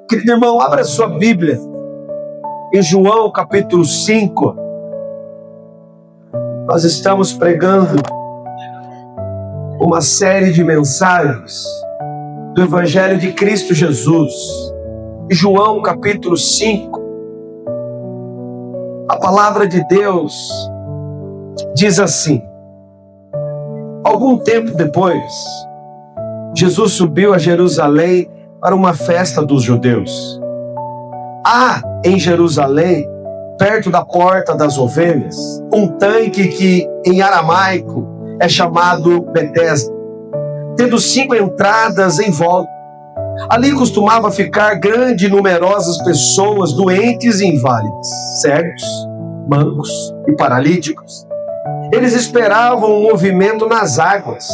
Querido irmão, abra sua Bíblia em João capítulo 5. Nós estamos pregando uma série de mensagens do Evangelho de Cristo Jesus. João capítulo 5, a palavra de Deus diz assim: algum tempo depois, Jesus subiu a Jerusalém para uma festa dos judeus. Há em Jerusalém, perto da porta das ovelhas, um tanque que em aramaico é chamado Betesda, tendo 5 entradas em volta. Ali costumava ficar grande e numerosas pessoas doentes e inválidas, cegos, mancos e paralíticos. Eles esperavam um movimento nas águas.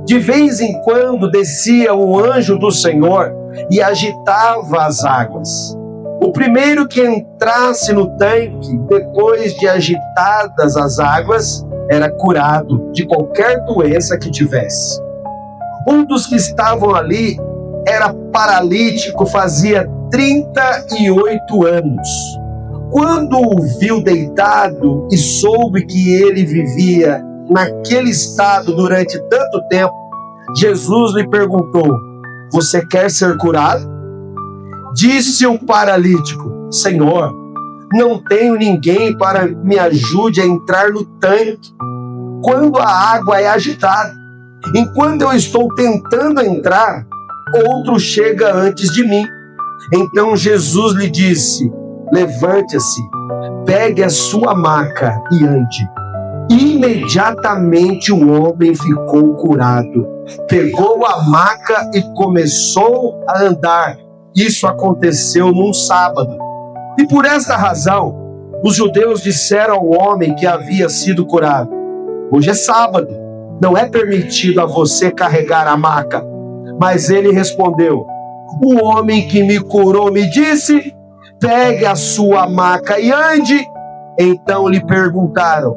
De vez em quando descia um anjo do Senhor e agitava as águas. O primeiro que entrasse no tanque, depois de agitadas as águas, era curado de qualquer doença que tivesse. Um dos que estavam ali era paralítico, fazia 38 anos. Quando o viu deitado e soube que ele vivia naquele estado durante tanto tempo, Jesus lhe perguntou: você quer ser curado? Disse o paralítico: Senhor, não tenho ninguém para me ajude a entrar no tanque quando a água é agitada. Enquanto eu estou tentando entrar, outro chega antes de mim. Então Jesus lhe disse: levante-se, pegue a sua maca e ande. Imediatamente o homem ficou curado. Pegou a maca e começou a andar. Isso aconteceu num sábado. E por esta razão, os judeus disseram ao homem que havia sido curado: hoje é sábado, não é permitido a você carregar a maca. Mas ele respondeu: o homem que me curou me disse: pegue a sua maca e ande. Então lhe perguntaram: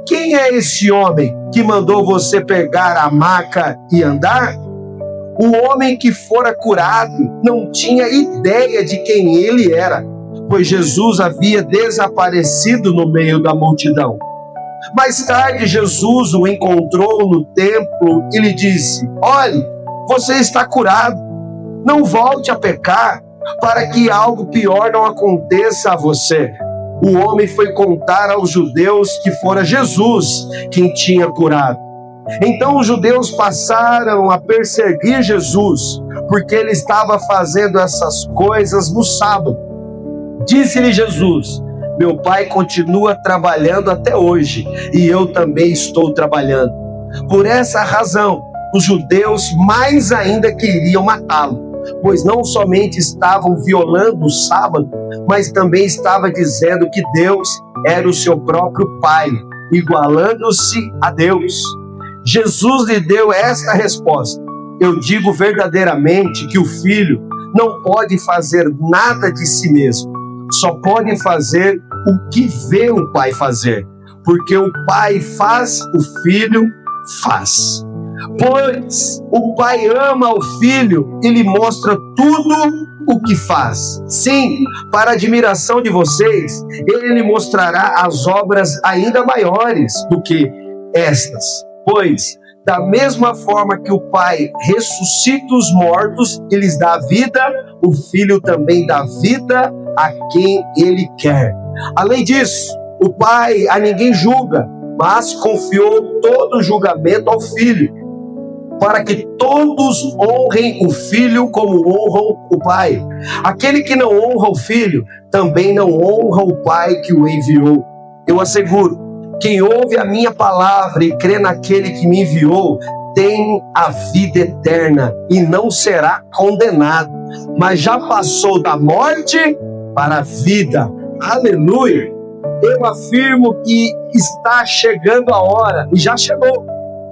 quem é esse homem que mandou você pegar a maca e andar? O homem que fora curado não tinha ideia de quem ele era, pois Jesus havia desaparecido no meio da multidão. Mais tarde, Jesus o encontrou no templo e lhe disse: olhe, você está curado, não volte a pecar, para que algo pior não aconteça a você. O homem foi contar aos judeus que fora Jesus quem tinha curado. Então os judeus passaram a perseguir Jesus, porque ele estava fazendo essas coisas no sábado. Disse-lhe Jesus: meu pai continua trabalhando até hoje, e eu também estou trabalhando. Por essa razão, os judeus mais ainda queriam matá-lo, pois não somente estavam violando o sábado, mas também estava dizendo que Deus era o seu próprio Pai, igualando-se a Deus. Jesus lhe deu esta resposta: eu digo verdadeiramente que o Filho não pode fazer nada de si mesmo, só pode fazer o que vê o Pai fazer, porque o Pai faz, o Filho faz. Pois o Pai ama o Filho e lhe mostra tudo o que faz. Sim, para a admiração de vocês, ele lhe mostrará as obras ainda maiores do que estas. Pois, da mesma forma que o Pai ressuscita os mortos e lhes dá vida, o Filho também dá vida a quem ele quer. Além disso, o Pai a ninguém julga, mas confiou todo o julgamento ao Filho, para que todos honrem o Filho como honram o Pai. Aquele que não honra o Filho, também não honra o Pai que o enviou. Eu asseguro, quem ouve a minha palavra e crê naquele que me enviou, tem a vida eterna e não será condenado, mas já passou da morte para a vida. Aleluia! Eu afirmo que está chegando a hora, e já chegou,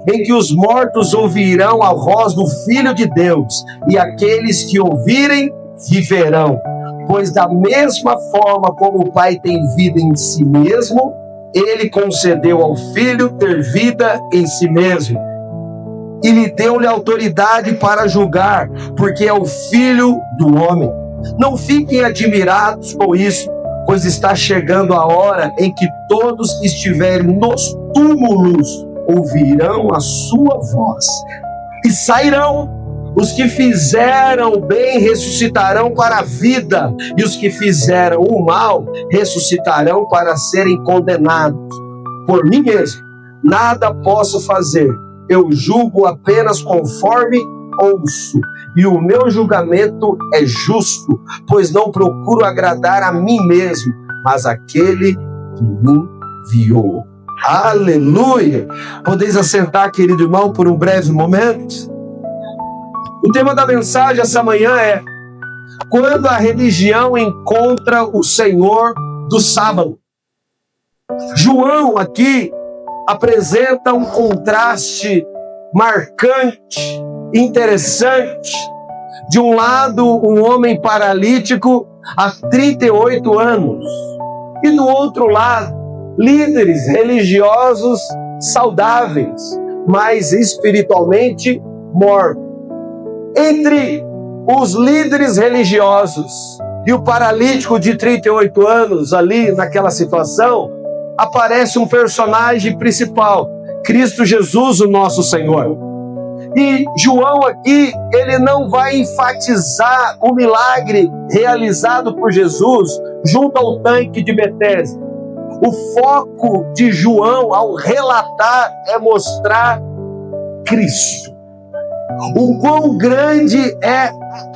em que os mortos ouvirão a voz do Filho de Deus, e aqueles que ouvirem viverão. Pois da mesma forma como o Pai tem vida em si mesmo, ele concedeu ao Filho ter vida em si mesmo. E lhe deu-lhe autoridade para julgar, porque é o Filho do homem. Não fiquem admirados com isso, pois está chegando a hora em que todos que estiverem nos túmulos ouvirão a sua voz e sairão. Os que fizeram o bem ressuscitarão para a vida, e os que fizeram o mal ressuscitarão para serem condenados. Por mim mesmo, nada posso fazer. Eu julgo apenas conforme ouço, e o meu julgamento é justo, pois não procuro agradar a mim mesmo, mas aquele que me enviou. Aleluia! Podeis assentar, querido irmão, por um breve momento? O tema da mensagem essa manhã é: quando a religião encontra o Senhor do sábado. João aqui apresenta um contraste marcante, interessante. De um lado, um homem paralítico há 38 anos. E do outro lado, líderes religiosos saudáveis, mas espiritualmente mortos. Entre os líderes religiosos e o paralítico de 38 anos ali naquela situação, aparece um personagem principal, Cristo Jesus, o nosso Senhor. E João aqui, ele não vai enfatizar o milagre realizado por Jesus junto ao tanque de Betesda. O foco de João ao relatar é mostrar Cristo. O quão grande é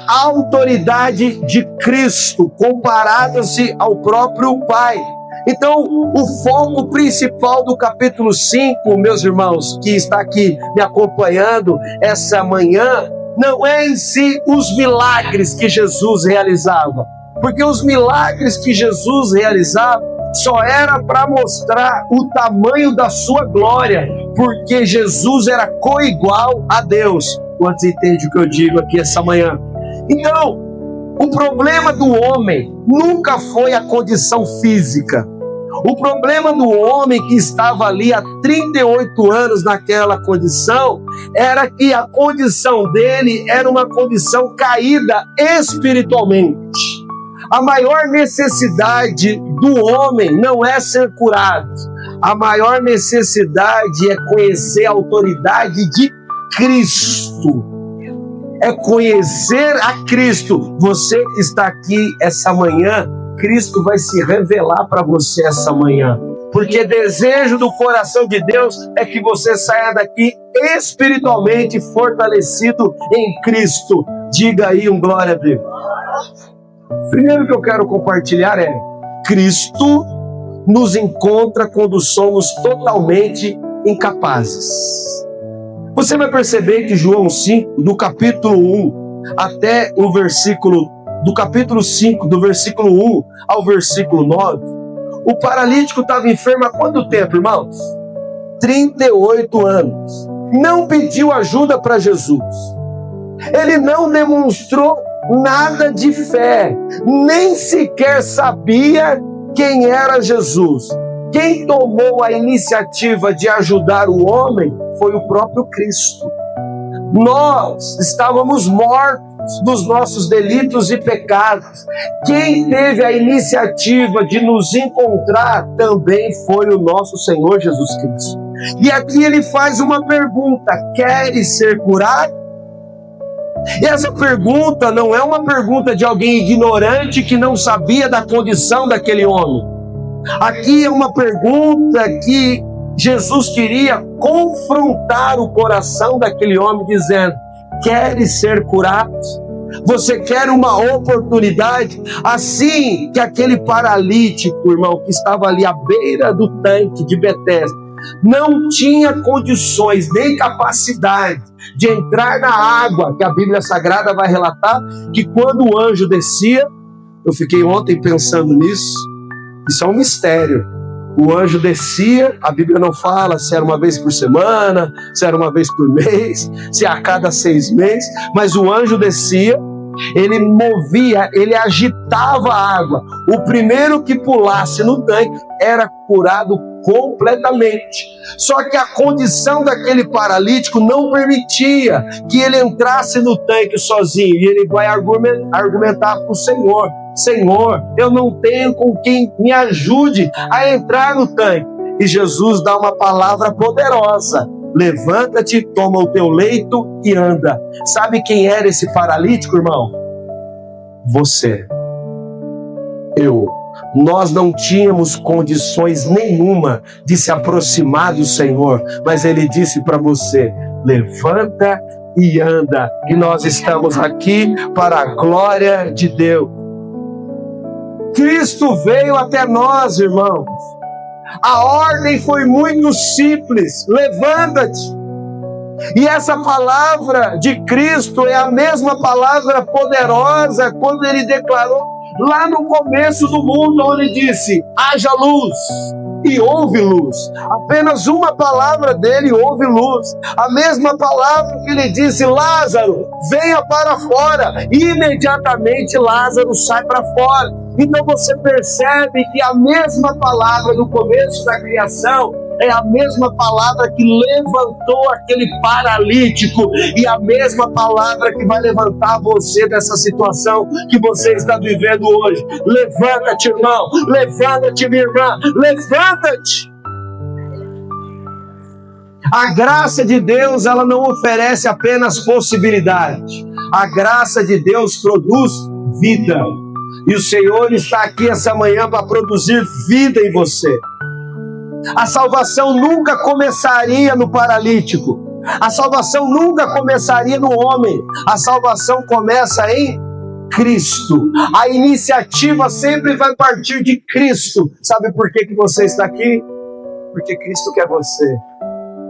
a autoridade de Cristo comparada-se ao próprio Pai. Então, o foco principal do capítulo 5, meus irmãos, que está aqui me acompanhando essa manhã, não é em si os milagres que Jesus realizava, porque os milagres que Jesus realizava só era para mostrar o tamanho da sua glória, porque Jesus era coigual a Deus. Quantos entendem o que eu digo aqui essa manhã? Então, o problema do homem nunca foi a condição física. O problema do homem que estava ali há 38 anos naquela condição era que a condição dele era uma condição caída espiritualmente. A maior necessidade do homem não é ser curado. A maior necessidade é conhecer a autoridade de Cristo. É conhecer a Cristo. Você que está aqui essa manhã, Cristo vai se revelar para você essa manhã. Porque desejo do coração de Deus é que você saia daqui espiritualmente fortalecido em Cristo. Diga aí um glória a Deus. Primeiro que eu quero compartilhar é: Cristo nos encontra quando somos totalmente incapazes. Você vai perceber que João 5, do capítulo 1 até o versículo, do capítulo 5, do versículo 1 ao versículo 9, o paralítico estava enfermo há quanto tempo, irmãos? 38 anos. Não pediu ajuda para Jesus. Ele não demonstrou nada de fé, nem sequer sabia quem era Jesus. Quem tomou a iniciativa de ajudar o homem foi o próprio Cristo. Nós estávamos mortos dos nossos delitos e pecados. Quem teve a iniciativa de nos encontrar também foi o nosso Senhor Jesus Cristo. E aqui ele faz uma pergunta: queres ser curado? E essa pergunta não é uma pergunta de alguém ignorante que não sabia da condição daquele homem. Aqui é uma pergunta que Jesus queria confrontar o coração daquele homem, dizendo: queres ser curado? Você quer uma oportunidade? Assim que aquele paralítico, irmão, que estava ali à beira do tanque de Betesda, não tinha condições nem capacidade de entrar na água, que a Bíblia Sagrada vai relatar que quando o anjo descia, eu fiquei ontem pensando nisso, isso é um mistério. O anjo descia, a Bíblia não fala se era uma vez por semana, se era uma vez por mês, se a cada 6 meses, mas o anjo descia, ele movia, ele agitava a água. O primeiro que pulasse no tanque era curado completamente. Só que a condição daquele paralítico não permitia que ele entrasse no tanque sozinho. E ele vai argumentar para o Senhor: Senhor, eu não tenho com quem me ajude a entrar no tanque. E Jesus dá uma palavra poderosa: levanta-te, toma o teu leito e anda. Sabe quem era esse paralítico, irmão? Você, eu. Nós não tínhamos condições nenhuma de se aproximar do Senhor, mas Ele disse para você: levanta e anda. E nós estamos aqui para a glória de Deus. Cristo veio até nós, irmãos. A ordem foi muito simples: levanta-te. E essa palavra de Cristo é a mesma palavra poderosa quando Ele declarou lá no começo do mundo, onde Ele disse: haja luz, e houve luz. Apenas uma palavra dele: houve luz. A mesma palavra que Ele disse: Lázaro, venha para fora. Imediatamente Lázaro sai para fora. Então você percebe que a mesma palavra do começo da criação é a mesma palavra que levantou aquele paralítico, e a mesma palavra que vai levantar você dessa situação que você está vivendo hoje. Levanta-te, irmão. Levanta-te, minha irmã. Levanta-te. A graça de Deus, ela não oferece apenas possibilidade. A graça de Deus produz vida. E o Senhor está aqui essa manhã para produzir vida em você. A salvação nunca começaria no paralítico. A salvação nunca começaria no homem. A salvação começa em Cristo. A iniciativa sempre vai partir de Cristo. Sabe por que você está aqui? Porque Cristo quer você.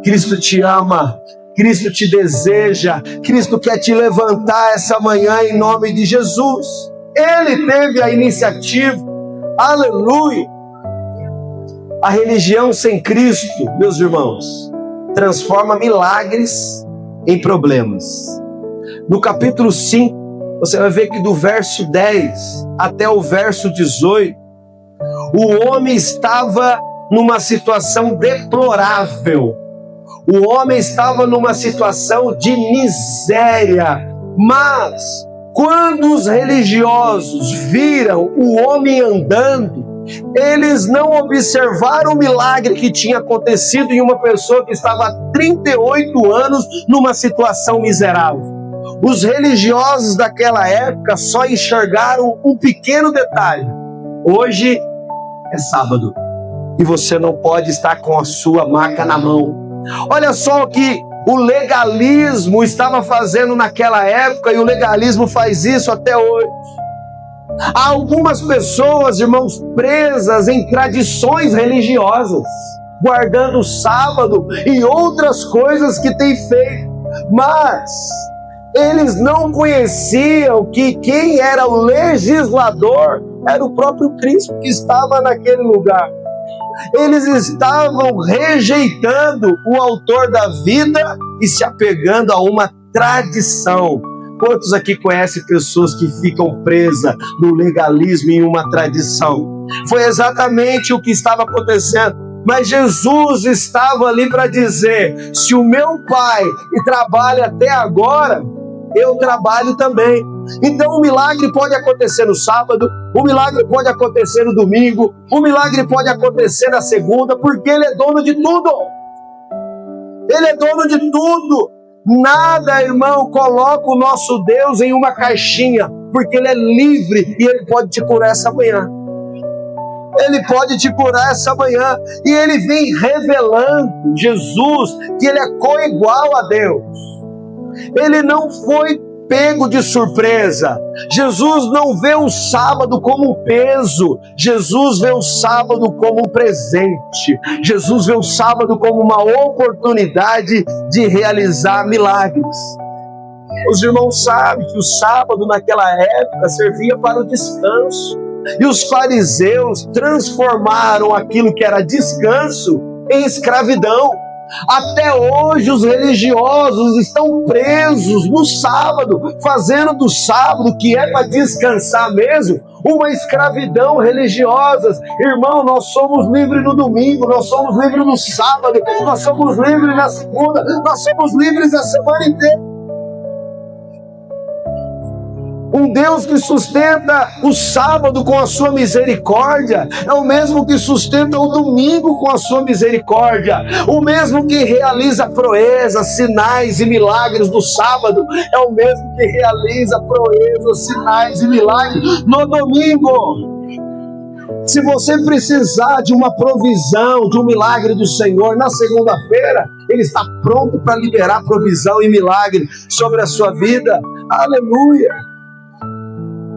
Cristo te ama. Cristo te deseja. Cristo quer te levantar essa manhã em nome de Jesus. Ele teve a iniciativa. Aleluia. A religião sem Cristo, meus irmãos, transforma milagres em problemas. No capítulo 5, você vai ver que do verso 10 até o verso 18, o homem estava numa situação deplorável. O homem estava numa situação de miséria. Mas, quando os religiosos viram o homem andando, eles não observaram o milagre que tinha acontecido em uma pessoa que estava há 38 anos numa situação miserável. Os religiosos daquela época só enxergaram um pequeno detalhe: hoje é sábado e você não pode estar com a sua maca na mão. Olha só o que o legalismo estava fazendo naquela época, e o legalismo faz isso até hoje. Há algumas pessoas, irmãos, presas em tradições religiosas, guardando o sábado e outras coisas que têm feito, mas eles não conheciam que quem era o legislador era o próprio Cristo que estava naquele lugar. Eles estavam rejeitando o autor da vida e se apegando a uma tradição. Quantos aqui conhecem pessoas que ficam presas no legalismo em uma tradição? Foi exatamente o que estava acontecendo. Mas Jesus estava ali para dizer: se o meu Pai trabalha até agora, eu trabalho também. Então o milagre pode acontecer no sábado, o milagre pode acontecer no domingo, o milagre pode acontecer na segunda, porque Ele é dono de tudo. Ele é dono de tudo. Nada, irmão, coloca o nosso Deus em uma caixinha, porque Ele é livre e Ele pode te curar essa manhã. Ele pode te curar essa manhã. E Ele vem revelando, Jesus, que Ele é coigual a Deus. Ele não foi pego de surpresa. Jesus não vê o sábado como um peso. Jesus vê o sábado como um presente. Jesus vê o sábado como uma oportunidade de realizar milagres. Os irmãos sabem que o sábado naquela época servia para o descanso. E os fariseus transformaram aquilo que era descanso em escravidão. Até hoje os religiosos estão presos no sábado, fazendo do sábado, que é para descansar mesmo, uma escravidão religiosa. Irmão, nós somos livres no domingo, nós somos livres no sábado, nós somos livres na segunda, nós somos livres a semana inteira. Um Deus que sustenta o sábado com a sua misericórdia é o mesmo que sustenta o domingo com a sua misericórdia. O mesmo que realiza proezas, sinais e milagres no sábado é o mesmo que realiza proezas, sinais e milagres no domingo. Se você precisar de uma provisão, de um milagre do Senhor na segunda-feira, Ele está pronto para liberar provisão e milagre sobre a sua vida. Aleluia!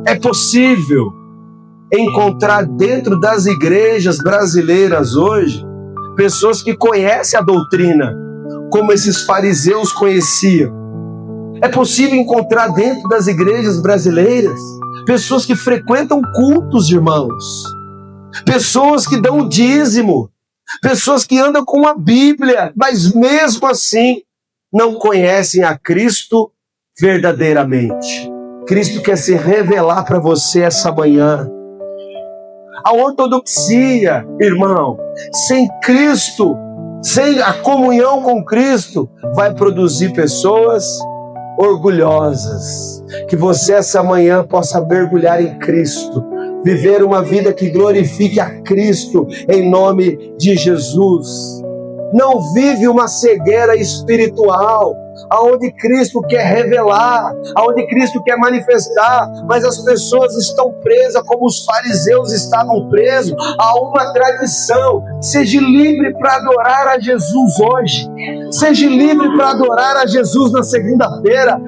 É possível encontrar dentro das igrejas brasileiras hoje pessoas que conhecem a doutrina, como esses fariseus conheciam. É possível encontrar dentro das igrejas brasileiras pessoas que frequentam cultos, irmãos, pessoas que dão o dízimo, pessoas que andam com a Bíblia, mas mesmo assim não conhecem a Cristo verdadeiramente. Cristo quer se revelar para você essa manhã. A ortodoxia, irmão, sem Cristo, sem a comunhão com Cristo, vai produzir pessoas orgulhosas. Que você essa manhã possa mergulhar em Cristo, viver uma vida que glorifique a Cristo em nome de Jesus. Não vive uma cegueira espiritual, aonde Cristo quer revelar, aonde Cristo quer manifestar, mas as pessoas estão presas como os fariseus estavam presos a uma tradição. Seja livre para adorar a Jesus hoje, seja livre para adorar a Jesus na segunda-feira,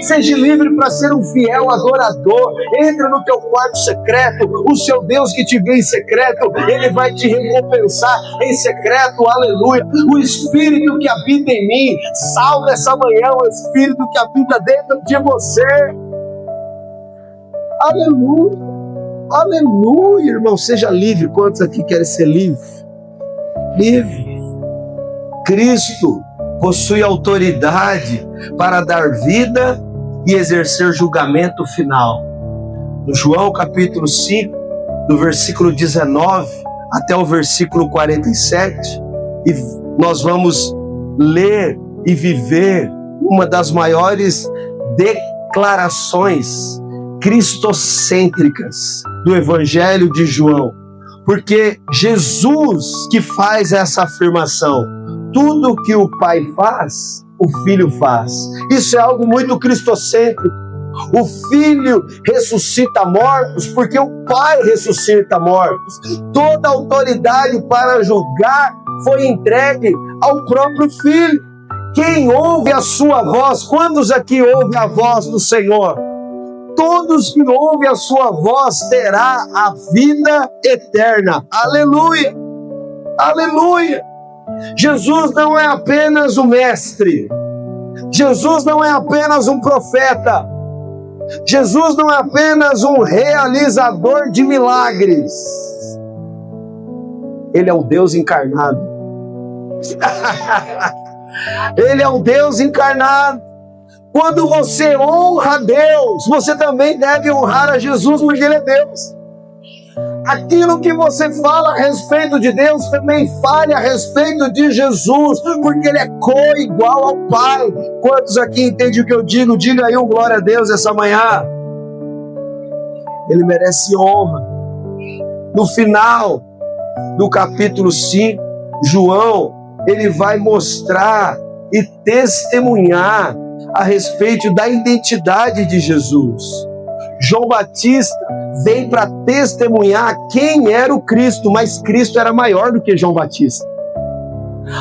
seja livre para ser um fiel adorador. Entra no teu quarto secreto, o seu Deus que te vê em secreto, Ele vai te recompensar em secreto. Aleluia! O Espírito que habita em mim, salva essa manhã o Espírito que habita dentro de você. Aleluia, aleluia, irmão, seja livre. Quantos aqui querem ser livres? Livre. Cristo possui autoridade para dar vida e exercer julgamento final. No João capítulo 5, do versículo 19 até o versículo 47, e nós vamos ler e viver uma das maiores declarações cristocêntricas do Evangelho de João, porque Jesus que faz essa afirmação: tudo que o Pai faz, o Filho faz. Isso é algo muito cristocêntrico. O Filho ressuscita mortos porque o Pai ressuscita mortos. Toda a autoridade para julgar foi entregue ao próprio Filho. Quem ouve a sua voz? Quantos aqui ouvem a voz do Senhor? Todos que ouvem a sua voz terá a vida eterna. Aleluia! Aleluia! Jesus não é apenas um mestre. Jesus não é apenas um profeta. Jesus não é apenas um realizador de milagres. Ele é o Deus encarnado. Ele é o Deus encarnado. Quando você honra a Deus, você também deve honrar a Jesus, porque Ele é Deus. Aquilo que você fala a respeito de Deus, também fale a respeito de Jesus, porque Ele é co-igual ao Pai. Quantos aqui entendem o que eu digo? Diga aí um glória a Deus essa manhã. Ele merece honra. No final do capítulo 5, João, ele vai mostrar e testemunhar a respeito da identidade de Jesus. João Batista veio para testemunhar quem era o Cristo, mas Cristo era maior do que João Batista.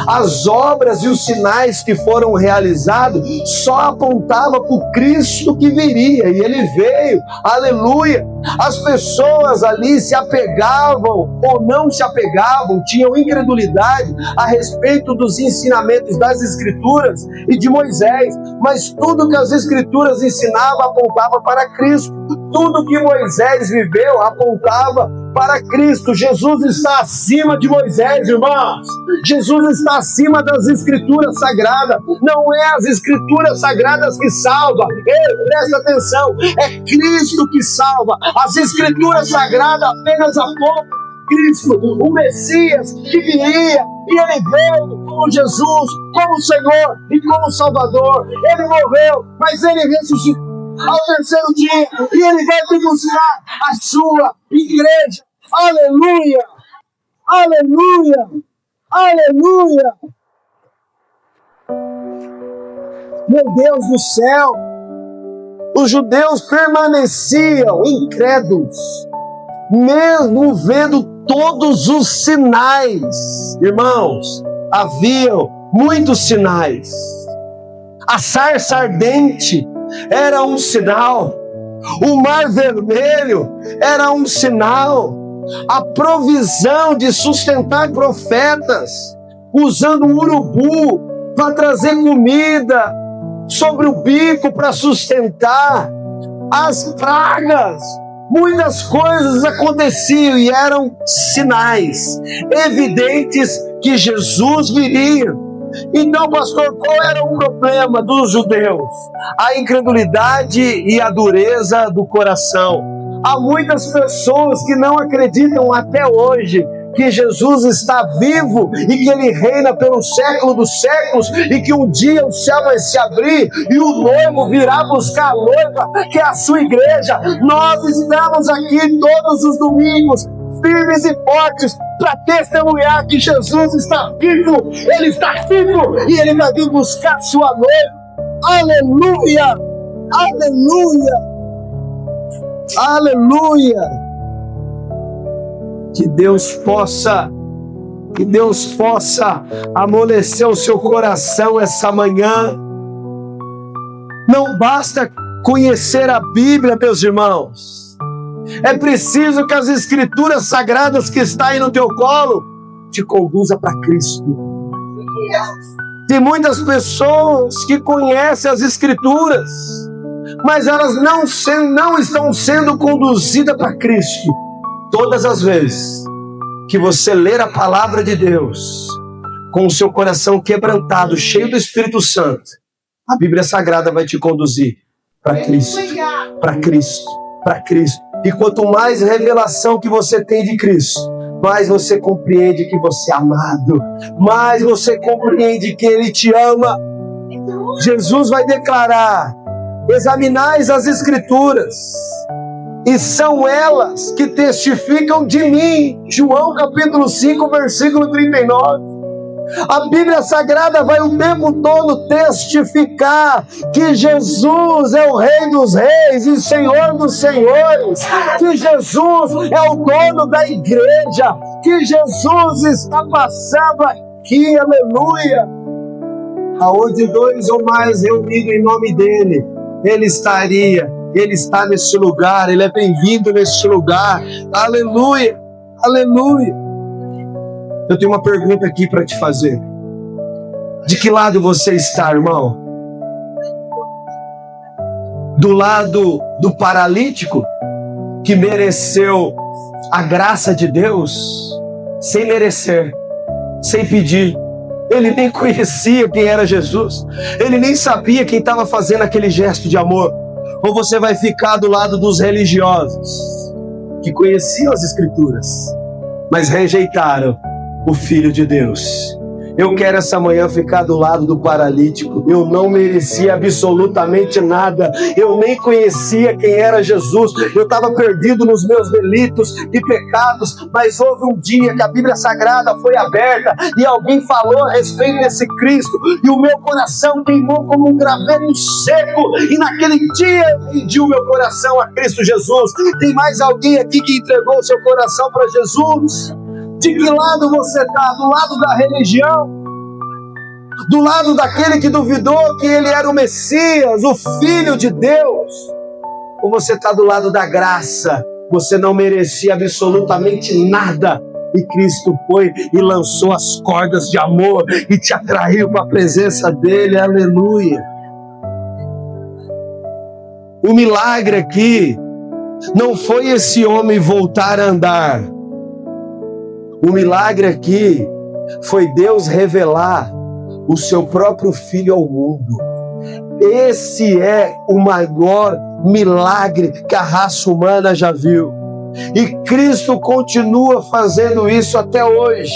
As obras e os sinais que foram realizados só apontavam para o Cristo que viria, e Ele veio, aleluia. As pessoas ali se apegavam ou não se apegavam, tinham incredulidade a respeito dos ensinamentos das Escrituras e de Moisés, mas tudo que as Escrituras ensinavam apontava para Cristo. Tudo que Moisés viveu apontava para Cristo. Jesus está acima de Moisés, irmãos. Jesus está acima das Escrituras Sagradas. Não é as Escrituras Sagradas que salvam. Ei, presta atenção. É Cristo que salva. As Escrituras Sagradas apenas apontam Cristo, o Messias que viria, e ele veio como Jesus, como Senhor e como Salvador. Ele morreu, mas ele ressuscitou ao terceiro dia, e ele vai te buscar a sua igreja. Aleluia! Aleluia! Aleluia! Meu Deus do céu! Os judeus permaneciam incrédulos, mesmo vendo todos os sinais. Irmãos, haviam muitos sinais. A sarça ardente era um sinal. O mar vermelho era um sinal. A provisão de sustentar profetas, usando o urubu para trazer comida sobre o bico para sustentar. As pragas, muitas coisas aconteciam e eram sinais evidentes que Jesus viria. Então, pastor, qual era o problema dos judeus? A incredulidade e a dureza do coração. Há muitas pessoas que não acreditam até hoje que Jesus está vivo e que Ele reina pelo século dos séculos, e que um dia o céu vai se abrir e o noivo virá buscar a noiva, que é a sua igreja. Nós estamos aqui todos os domingos, firmes e fortes, para testemunhar que Jesus está vivo. Ele está vivo e Ele vai vir buscar a sua noiva. Aleluia! Aleluia! Aleluia! Que Deus possa amolecer o seu coração essa manhã. Não basta conhecer a Bíblia, meus irmãos. É preciso que as Escrituras Sagradas que estão aí no teu colo te conduza para Cristo. Tem muitas pessoas que conhecem as Escrituras, mas elas não estão sendo conduzidas para Cristo. Todas as vezes que você ler a palavra de Deus com o seu coração quebrantado, cheio do Espírito Santo, a Bíblia Sagrada vai te conduzir para Cristo, para Cristo, para Cristo. E quanto mais revelação que você tem de Cristo, mais você compreende que você é amado, mais você compreende que Ele te ama. Jesus vai declarar: examinais as Escrituras, e são elas que testificam de mim. João capítulo 5, versículo 39. A Bíblia Sagrada vai o tempo todo testificar que Jesus é o Rei dos Reis e Senhor dos Senhores, que Jesus é o dono da igreja, que Jesus está passando aqui, aleluia. Aonde dois ou mais reunidos em nome dele, Ele estaria. Ele está neste lugar, Ele é bem-vindo neste lugar. Aleluia, aleluia. Eu tenho uma pergunta aqui para te fazer. De que lado você está, irmão? Do lado do paralítico, que mereceu a graça de Deus, sem merecer, sem pedir. Ele nem conhecia quem era Jesus. Ele nem sabia quem estava fazendo aquele gesto de amor. Ou você vai ficar do lado dos religiosos, que conheciam as Escrituras, mas rejeitaram o Filho de Deus. Eu quero essa manhã ficar do lado do paralítico. Eu não merecia absolutamente nada. Eu nem conhecia quem era Jesus. Eu estava perdido nos meus delitos e pecados. Mas houve um dia que a Bíblia Sagrada foi aberta e alguém falou a respeito desse Cristo. E o meu coração queimou como um graveto seco. E naquele dia eu pedi o meu coração a Cristo Jesus. Tem mais alguém aqui que entregou o seu coração para Jesus? De que lado você está? Do lado da religião? Do lado daquele que duvidou que ele era o Messias, o Filho de Deus? Ou você está do lado da graça? Você não merecia absolutamente nada, e Cristo foi e lançou as cordas de amor e te atraiu para a presença dele. Aleluia. O milagre aqui não foi esse homem voltar a andar. O milagre aqui foi Deus revelar o seu próprio Filho ao mundo. Esse é o maior milagre que a raça humana já viu. E Cristo continua fazendo isso até hoje.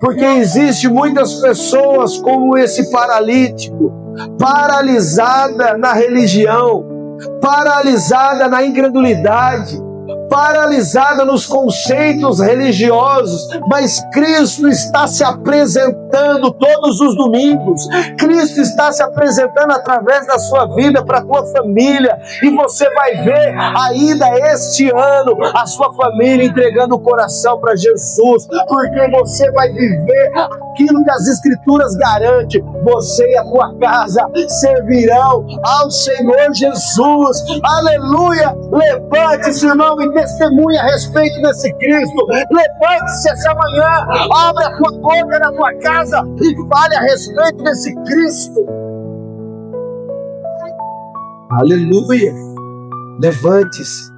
Porque existe muitas pessoas como esse paralítico, paralisada na religião, paralisada na incredulidade, paralisada nos conceitos religiosos, mas Cristo está se apresentando todos os domingos. Cristo está se apresentando através da sua vida para a tua família, e você vai ver ainda este ano a sua família entregando o coração para Jesus, porque você vai viver aquilo que as Escrituras garantem. Você e a tua casa servirão ao Senhor Jesus. Aleluia! Levante-se, irmão, e testemunhe a respeito desse Cristo. Levante-se essa manhã, abre a tua boca na tua casa e fale a respeito desse Cristo. Aleluia! Levante-se.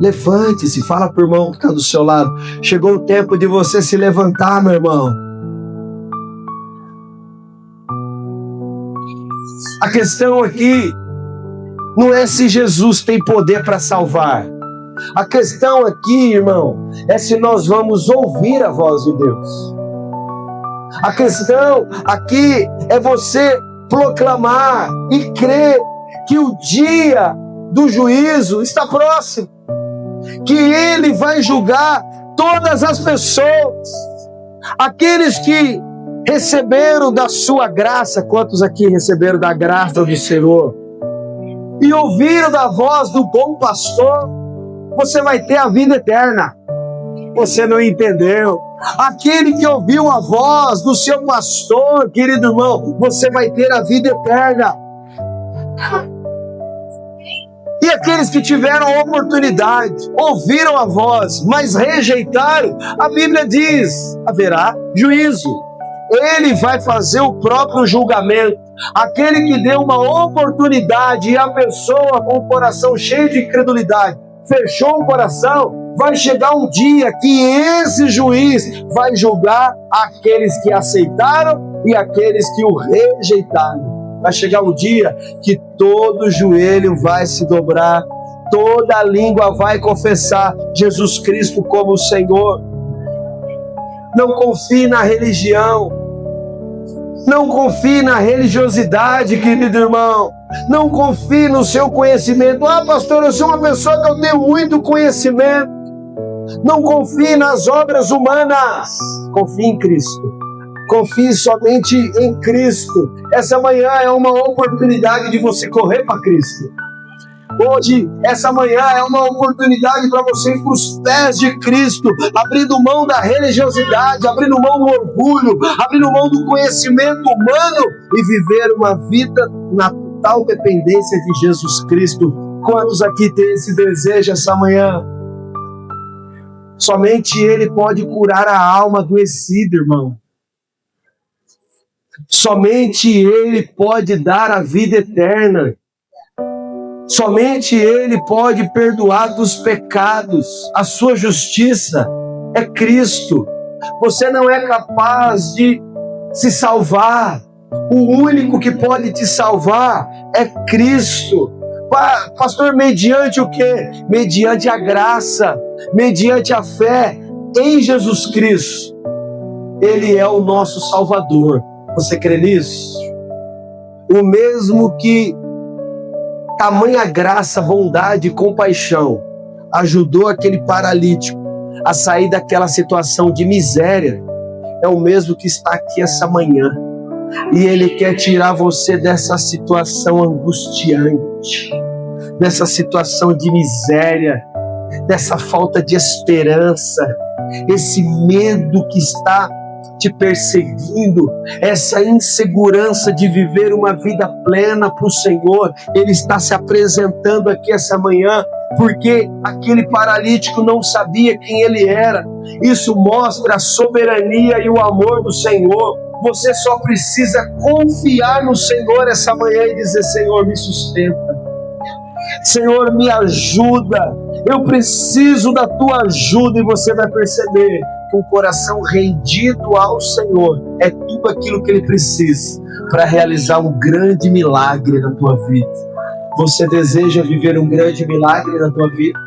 Levante-se, fala para o irmão que está do seu lado. Chegou o tempo de você se levantar, meu irmão. A questão aqui não é se Jesus tem poder para salvar. A questão aqui, irmão, é se nós vamos ouvir a voz de Deus. A questão aqui é você proclamar e crer que o dia do juízo está próximo, que Ele vai julgar todas as pessoas, aqueles que receberam da sua graça. Quantos aqui receberam da graça do Senhor e ouviram da voz do bom pastor? Você vai ter a vida eterna. Você não entendeu? Aquele que ouviu a voz do seu pastor, querido irmão, você vai ter a vida eterna. E aqueles que tiveram a oportunidade, ouviram a voz, mas rejeitaram, a Bíblia diz, haverá juízo. Ele vai fazer o próprio julgamento. Aquele que deu uma oportunidade e a pessoa com o coração cheio de incredulidade fechou o coração, vai chegar um dia que esse juiz vai julgar aqueles que aceitaram e aqueles que o rejeitaram. Vai chegar um dia que todo joelho vai se dobrar, toda língua vai confessar Jesus Cristo como o Senhor. Não confie na religião, não confie na religiosidade, querido irmão. Não confie no seu conhecimento. Ah, pastor, eu sou uma pessoa que eu tenho muito conhecimento. Não confie nas obras humanas. Confie em Cristo. Confie somente em Cristo. Essa manhã é uma oportunidade de você correr para Cristo. Hoje, essa manhã é uma oportunidade para você ir para os pés de Cristo, abrindo mão da religiosidade, abrindo mão do orgulho, abrindo mão do conhecimento humano e viver uma vida na total dependência de Jesus Cristo. Quantos aqui têm esse desejo essa manhã? Somente Ele pode curar a alma adoecida, irmão. Somente Ele pode dar a vida eterna. Somente Ele pode perdoar dos pecados. A sua justiça é Cristo. Você não é capaz de se salvar. O único que pode te salvar é Cristo. Pastor, mediante o quê? Mediante a graça, mediante a fé em Jesus Cristo. Ele é o nosso Salvador. Você crê nisso? O mesmo que tamanha graça, bondade e compaixão ajudou aquele paralítico a sair daquela situação de miséria, é o mesmo que está aqui essa manhã. E Ele quer tirar você dessa situação angustiante, dessa situação de miséria, dessa falta de esperança, esse medo que está te perseguindo, essa insegurança de viver uma vida plena para o Senhor. Ele está se apresentando aqui essa manhã, porque aquele paralítico não sabia quem ele era. Isso mostra a soberania e o amor do Senhor. Você só precisa confiar no Senhor essa manhã e dizer: Senhor, me sustenta. Senhor, me ajuda. Eu preciso da tua ajuda. E você vai perceber que um coração rendido ao Senhor é tudo aquilo que Ele precisa para realizar um grande milagre na tua vida. Você deseja viver um grande milagre na tua vida?